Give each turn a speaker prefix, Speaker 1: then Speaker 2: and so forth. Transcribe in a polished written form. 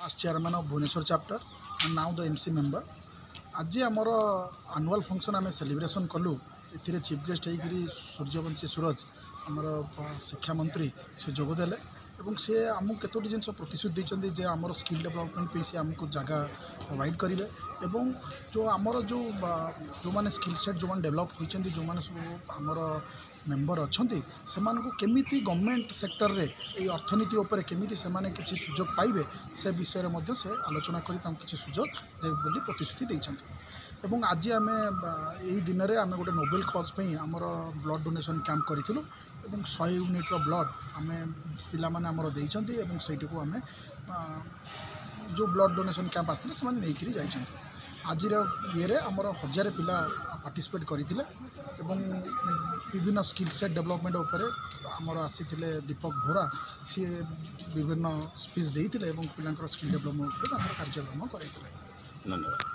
Speaker 1: Past chairman of Bhubaneswar chapter and now the MC member. आज आमर annual function आम celebration कलु a chief guest होकर सूर्यवंशी सूरज आमर शिक्षा मंत्री से जोगदेले एवं से आमको केतोटी जिन प्रतिश्रुति देते जे आमर स्किल डेवलपमेंट पे से आमको जगह प्रोवाइड करेंगे एवं जो आमर जो माने स्किल सेट जो मैंने डेभलप होती जो मैंने सब आमर मेंबर अच्छा से केमी गवर्नमेंट सेक्टर रे ये अर्थनीति उपर केमी से किसी सुजोग पाइबे से विषय में से आलोचना कर किसी सुजोग देव बोली प्रतिश्रुति देते एवं आज आम यही दिन में आम गोटे नोबेल कज पे आमर ब्लड डोनेशन कैंप करूँ 100 यूनिट्र ब्लड आम पिलाने आमर देती से आम जो ब्लड डोनेशन कैंप आसते से नहीं जाइए आज ये आमर 1000 पिला पार्टिसिपेट करते विभिन्न स्किल सेट डेवलपमेंट उपर आमर आसी दीपक भोरा सी विभिन्न स्पीच देते पिला स्किल डेवलपमेंट कार्यक्रम कर। धन्यवाद।